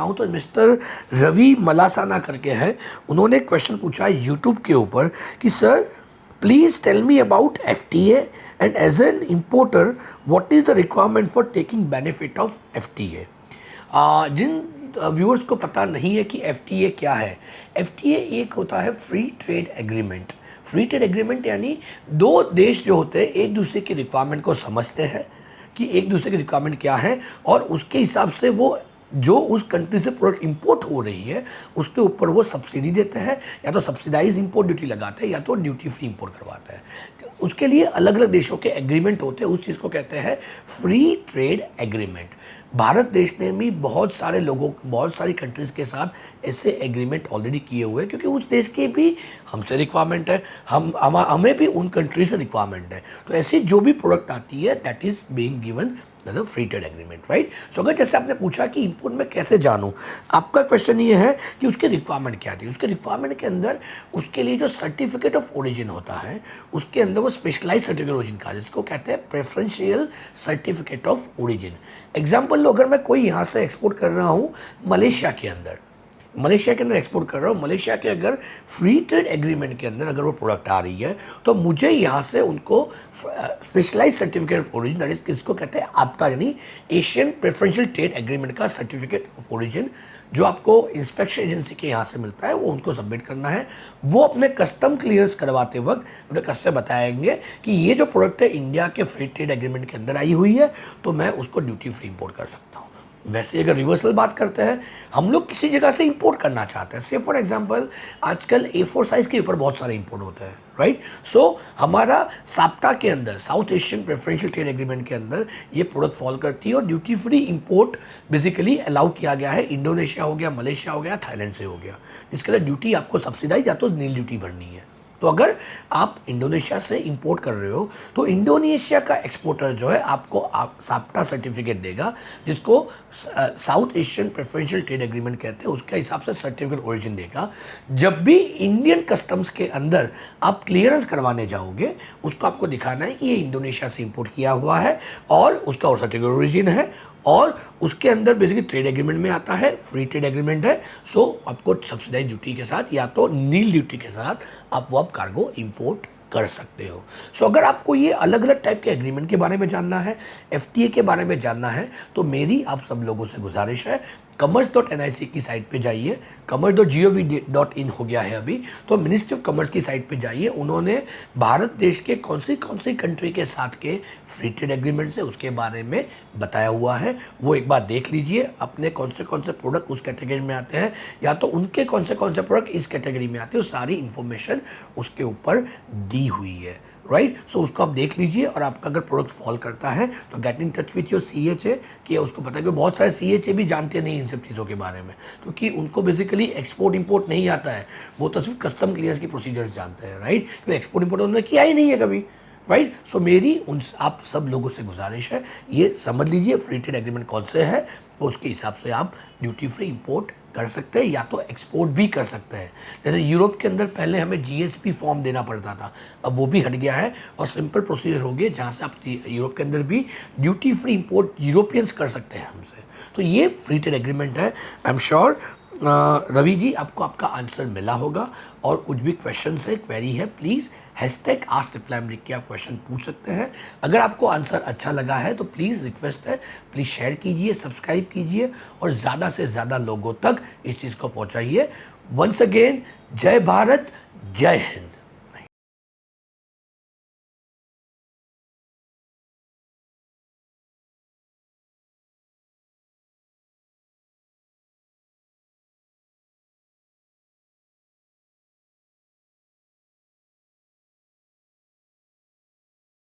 हूँ तो मिस्टर रवि मलासाना करके है, उन्होंने क्वेश्चन पूछा है यूट्यूब के ऊपर कि sir please tell me about FTA and as an importer what is the requirement for taking benefit of FTA. जिन व्यूअर्स को पता नहीं है कि एफटीए क्या है, एफटीए एक होता है free trade agreement. Free trade agreement यानी दो देश जो होते हैं एक दूसरे की रिक्वायरमेंट को समझते हैं कि एक दूसरे की रिक्वायरमेंट क्या है और उसके हिसाब से वो जो उस कंट्री से प्रोडक्ट इंपोर्ट हो रही है उसके ऊपर वो सब्सिडी देते हैं, या तो सब्सिडाइज इंपोर्ट ड्यूटी लगाते हैं या तो ड्यूटी फ्री इंपोर्ट करवाते हैं। उसके लिए अलग अलग देशों के एग्रीमेंट होते हैं, उस चीज़ को कहते हैं फ्री ट्रेड एग्रीमेंट। भारत देश ने भी बहुत सारी कंट्रीज़ के साथ ऐसे एग्रीमेंट ऑलरेडी किए हुए हैं, क्योंकि उस देश के भी हमसे रिक्वायरमेंट है, हमें भी उन कंट्री से रिक्वायरमेंट है। तो ऐसी जो भी प्रोडक्ट आती है दैट इज़ बीइंग गिवन मतलब फ्री ट्रेड एग्रीमेंट, राइट। सो अगर जैसे आपने पूछा कि इंपोर्ट में कैसे जानूं, आपका क्वेश्चन ये है कि उसके रिक्वायरमेंट क्या थी। उसके रिक्वायरमेंट के अंदर उसके लिए जो सर्टिफिकेट ऑफ ओरिजिन होता है उसके अंदर वो स्पेशलाइज सर्टिफिकेट ओरिजिन का, जिसको कहते हैं preferential certificate of origin. Example लो, अगर मैं कोई यहाँ से एक्सपोर्ट कर रहा हूँ मलेशिया के अंदर एक्सपोर्ट कर रहा हूँ, मलेशिया के अगर फ्री ट्रेड एग्रीमेंट के अंदर अगर वो प्रोडक्ट आ रही है तो मुझे यहाँ से उनको specialise certificate of origin, that is किसको कहते हैं आपका, यानी एशियन प्रेफरेंशियल ट्रेड एग्रीमेंट का सर्टिफिकेट ऑफ ओरिजिन जो आपको इंस्पेक्शन एजेंसी के यहाँ से मिलता है वो उनको सबमिट करना है। वो अपने कस्टम क्लियरेंस करवाते वक्त अपने कस्टमर बताएंगे कि ये जो प्रोडक्ट है इंडिया के फ्री ट्रेड एग्रीमेंट के अंदर आई हुई है तो मैं उसको ड्यूटी फ्री इंपोर्ट कर सकता हूँ। वैसे अगर रिवर्सल बात करते हैं, हम लोग किसी जगह से इंपोर्ट करना चाहते हैं, से फॉर एग्जांपल आजकल A4 साइज़ के ऊपर बहुत सारे इंपोर्ट होते हैं, राइट। सो हमारा साप्ता के अंदर, south Asian preferential trade agreement के अंदर ये प्रोडक्ट फॉल करती है और duty free import basically allow किया गया है। इंडोनेशिया हो गया, मलेशिया हो गया, थाईलैंड से हो गया, जिसके अंदर ड्यूटी आपको सब्सिडाइज या तो नील ड्यूटी भरनी है। तो अगर आप इंडोनेशिया से इंपोर्ट कर रहे हो तो इंडोनेशिया का एक्सपोर्टर जो है आपको साप्टा सर्टिफिकेट देगा, जिसको south Asian preferential trade agreement कहते हैं, उसके हिसाब से सर्टिफिकेट ओरिजिन देगा। जब भी इंडियन कस्टम्स के अंदर आप क्लियरेंस करवाने जाओगे उसको आपको दिखाना है कि ये इंडोनेशिया से इंपोर्ट किया हुआ है और उसका और सर्टिफिकेट ओरिजिन है और उसके अंदर बेसिकली ट्रेड एग्रीमेंट में आता है, फ्री ट्रेड एग्रीमेंट है। सो आपको सब्सिडाइज ड्यूटी के साथ या तो नील ड्यूटी के साथ आप वो कार्गो इंपोर्ट कर सकते हो। सो अगर आपको ये अलग अलग टाइप के एग्रीमेंट के बारे में जानना है, एफटीए के बारे में जानना है, तो मेरी आप सब लोगों से गुजारिश है commerce.nic की साइट पे जाइए। commerce.gov.in हो गया है अभी, तो मिनिस्ट्री ऑफ कॉमर्स की साइट पे जाइए। उन्होंने भारत देश के कौन सी कंट्री के साथ के फ्री ट्रेड एग्रीमेंट से उसके बारे में बताया हुआ है, वो एक बार देख लीजिए। अपने कौन से प्रोडक्ट उस कैटेगरी में आते हैं या तो उनके कौन से प्रोडक्ट इस कैटेगरी में आते हैं, वो सारी इन्फॉर्मेशन उसके ऊपर दी हुई है, राइट। सो उसको आप देख लीजिए और आपका अगर प्रोडक्ट फॉल करता है तो get in touch with your CHA कि उसको पता है कि बहुत सारे CHA भी जानते नहीं इन सब चीज़ों के बारे में, क्योंकि उनको बेसिकली एक्सपोर्ट इंपोर्ट नहीं आता है, वो तो सिर्फ कस्टम क्लियरेंस की प्रोसीजर्स जानते हैं, राइट। तो एक्सपोर्ट इंपोर्ट उन्होंने किया ही नहीं है कभी, राइट। सो मेरी उन आप सब लोगों से गुजारिश है, ये समझ लीजिए फ्री ट्रेड एग्रीमेंट कौन से है, तो उसके हिसाब से आप ड्यूटी फ्री इंपोर्ट कर सकते हैं या तो एक्सपोर्ट भी कर सकते हैं। जैसे यूरोप के अंदर पहले हमें GSP फॉर्म देना पड़ता था, अब वो भी हट गया है और सिंपल प्रोसीजर हो गया जहाँ से आप यूरोप के अंदर भी ड्यूटी फ्री इंपोर्ट यूरोपियंस कर सकते हैं हमसे। तो ये फ्री ट्रेड एग्रीमेंट है। I am sure Ravi ji आपको आपका आंसर मिला होगा, और कुछ भी क्वेश्चन है, क्वेरी है, प्लीज़ #AskReply लिख के आप क्वेश्चन पूछ सकते हैं। अगर आपको आंसर अच्छा लगा है तो प्लीज़ रिक्वेस्ट है, प्लीज़ शेयर कीजिए, सब्सक्राइब कीजिए और ज़्यादा से ज़्यादा लोगों तक इस चीज़ को पहुंचाइए। वंस अगेन, जय भारत, जय हिंद।